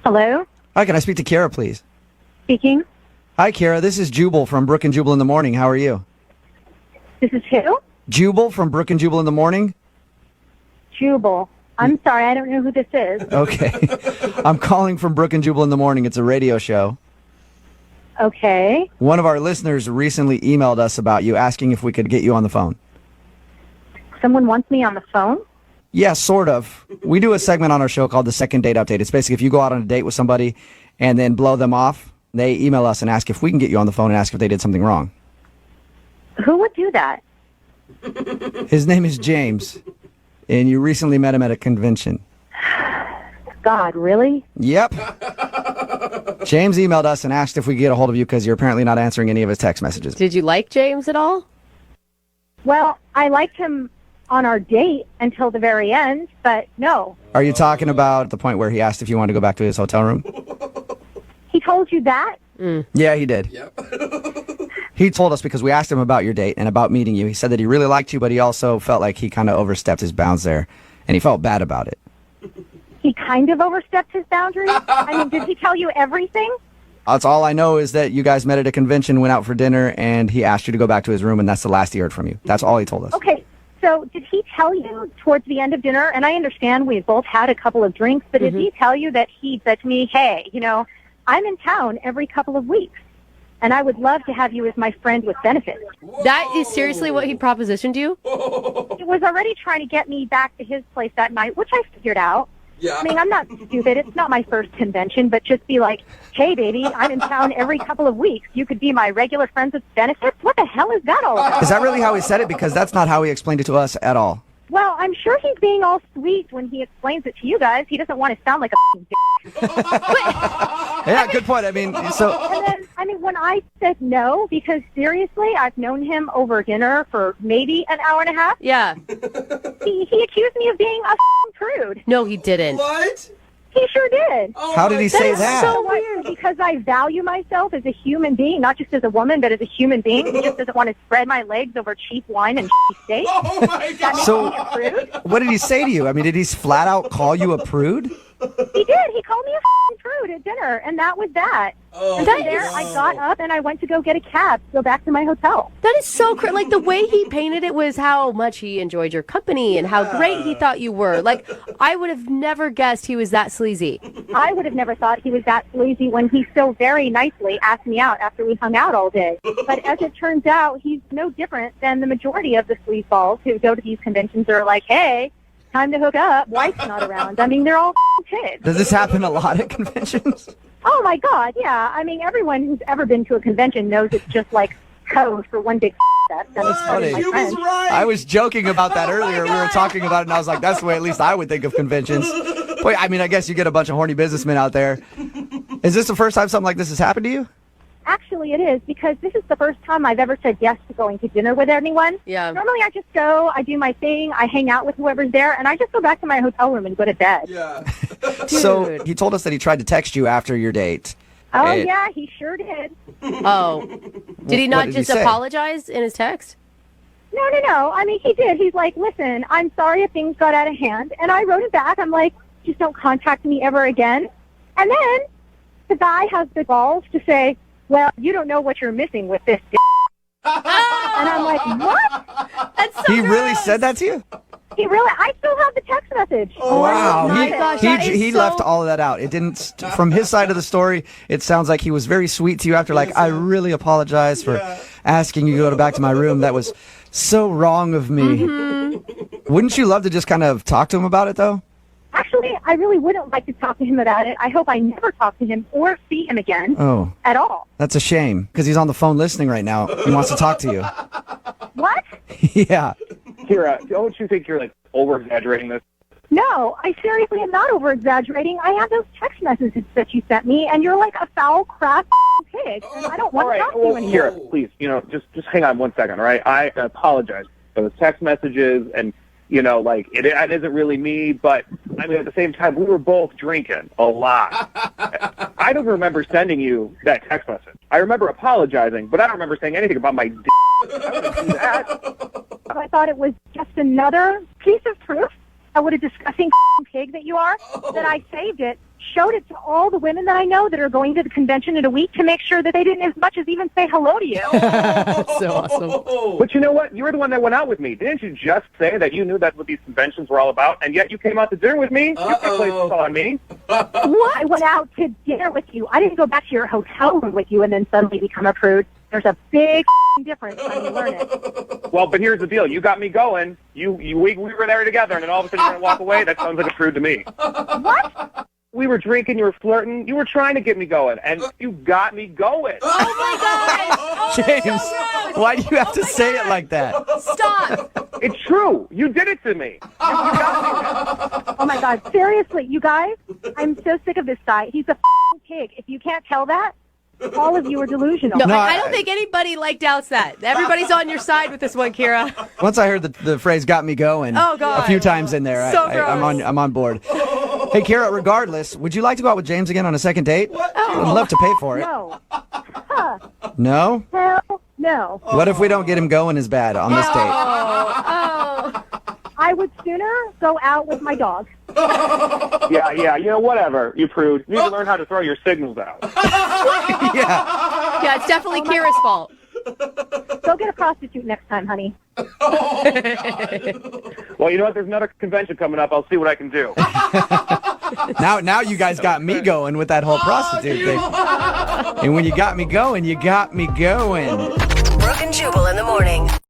Hello? Hi, can I speak to Kara, please? Speaking. Hi, Kara. This is Jubal from Brook and Jubal in the Morning. How are you? This is who? Jubal from Brook and Jubal in the Morning. Jubal. I'm sorry, I don't know who this is. Okay. I'm calling from Brook and Jubal in the Morning. It's a radio show. Okay. One of our listeners recently emailed us about you, asking if we could get you on the phone. Someone wants me on the phone? Yeah, sort of. We do a segment on our show called the Second Date Update. It's basically if you go out on a date with somebody and then blow them off, they email us and ask if we can get you on the phone and ask if they did something wrong. Who would do that? His name is James, and you recently met him at a convention. God, really? Yep. James emailed us and asked if we could get a hold of you because you're apparently not answering any of his text messages. Did you like James at all? Well, I liked him on our date until the very end, but no. Are you talking about the point where he asked if you wanted to go back to his hotel room? He told you that? Yeah, he did. Yep. He told us because we asked him about your date and about meeting you. He said that he really liked you, but he also felt like he kind of overstepped his bounds there, and he felt bad about it. He kind of overstepped his boundaries? I mean, did he tell you everything? That's all I know is that you guys met at a convention, went out for dinner, and he asked you to go back to his room, and that's the last he heard from you. That's all he told us. Okay, so did he tell you towards the end of dinner, and I understand we've both had a couple of drinks, but did he tell you that he said to me, hey, you know, I'm in town every couple of weeks, and I would love to have you as my friend with benefits? That is seriously what he propositioned you? He was already trying to get me back to his place that night, which I figured out. Yeah. I mean, I'm not stupid. It's not my first convention, but just be like, hey, baby, I'm in town every couple of weeks. You could be my regular friends with benefits? What the hell is that all about? Is that really how he said it? Because that's not how he explained it to us at all. Well, I'm sure he's being all sweet when he explains it to you guys. He doesn't want to sound like a f***ing dick. Yeah, good point. I mean, so... And then, I mean, when I said no, because seriously, I've known him over dinner for maybe an hour and a half. Yeah. He accused me of being a f***ing prude. No, he didn't. What? He sure did. Oh, how did he say that? So What? weird. Because I value myself as a human being, not just as a woman, but as a human being. He just doesn't want to spread my legs over cheap wine and steak. Oh my That God! makes So- me a prude. What did he say to you? I mean, did he flat out call you a prude? He did. He called me a f***ing prude at dinner, and that was that. Oh, And from there, I got up and I went to go get a cab to go back to my hotel. That is so crazy. Like, the way he painted it was how much he enjoyed your company and how great he thought you were. Like, I would have never guessed he was that sleazy. I would have never thought he was that sleazy when he so very nicely asked me out after we hung out all day. But as it turns out, he's no different than the majority of the sleazeballs who go to these conventions and are like, hey, time to hook up. Wife's not around. I mean, they're all kids. Does this happen a lot at conventions? Oh, my God, yeah. I mean, everyone who's ever been to a convention knows it's just like code for one big fest. I mean, funny. my You was friends. right. I was joking about that earlier. We were talking about it, and I was like, that's the way at least I would think of conventions. But, I mean, I guess you get a bunch of horny businessmen out there. Is this the first time something like this has happened to you? Actually, it is, because this is the first time I've ever said yes to going to dinner with anyone. Yeah. Normally, I just go, I do my thing, I hang out with whoever's there, and I just go back to my hotel room and go to bed. Yeah. So he told us that he tried to text you after your date. Oh, Hey. yeah, he sure did. Oh. Did he What not did he just say? apologize in his text? No. I mean, he did. He's like, listen, I'm sorry if things got out of hand. And I wrote him back. I'm like, just don't contact me ever again. And then the guy has the balls to say, well, you don't know what you're missing with this d-. And I'm like, what? That's so He really gross. said that to you? He really, I still have the text message. Oh, wow. my He, gosh, he, that is he so- left all of that out. It didn't, from his side of the story, it sounds like he was very sweet to you after, like, I really apologize for asking you to go back to my room. That was so wrong of me. Wouldn't you love to just kind of talk to him about it, though? Actually, I really wouldn't like to talk to him about it. I hope I never talk to him or see him again Oh, at all. that's a shame, because he's on the phone listening right now. He wants to talk to you. What? Yeah. Kira, don't you think you're like over-exaggerating this? No, I seriously am not over-exaggerating. I have those text messages that you sent me, and you're like a foul, crap pig, and I don't want All right, to talk to you well, anymore. Kira, please, just hang on one second, all right? I apologize for the text messages, and, like, it isn't really me, but, I mean, at the same time, we were both drinking a lot. I don't remember sending you that text message. I remember apologizing, but I don't remember saying anything about my d***. I wouldn't do that. I thought it was just another piece of proof what a disgusting pig that you are, that I saved it, showed it to all the women that I know that are going to the convention in a week to make sure that they didn't as much as even say hello to you. So awesome. But you know what? You were the one that went out with me. Didn't you just say that you knew that's what these conventions were all about, and yet you came out to dinner with me? You can't place this on me. What? I went out to dinner with you. I didn't go back to your hotel room with you and then suddenly become a prude. There's a big difference when you learn it. Well, but here's the deal. You got me going. We were there together, and then all of a sudden you're going to walk away? That sounds like a prude to me. What? We were drinking, you were flirting, you were trying to get me going, and you got me going. Oh my gosh! Oh, James, why do you have to say it like that? Stop! It's true. You did it to me. You got me. Oh my God. Seriously, you guys, I'm so sick of this guy. He's a pig. If you can't tell that, all of you are delusional. No, I don't think anybody doubts that. Everybody's on your side with this one, Kira. Once I heard the phrase "got me going" Oh, God. a few times in there, So I'm on board. Hey, Kira, regardless, would you like to go out with James again on a second date? I'd love to pay for it. No. Huh. No? Hell no. What if we don't get him going as bad on this date? Oh. I would sooner go out with my dog. Yeah, you know, whatever, you prude. You need to learn how to throw your signals out. Yeah. Yeah, it's definitely Kira's fault. Go get a prostitute next time, honey. Well, you know what? There's another convention coming up. I'll see what I can do. Now you guys got me going with that whole prostitute thing. And when you got me going, you got me going. Brooke and Jubal in the morning.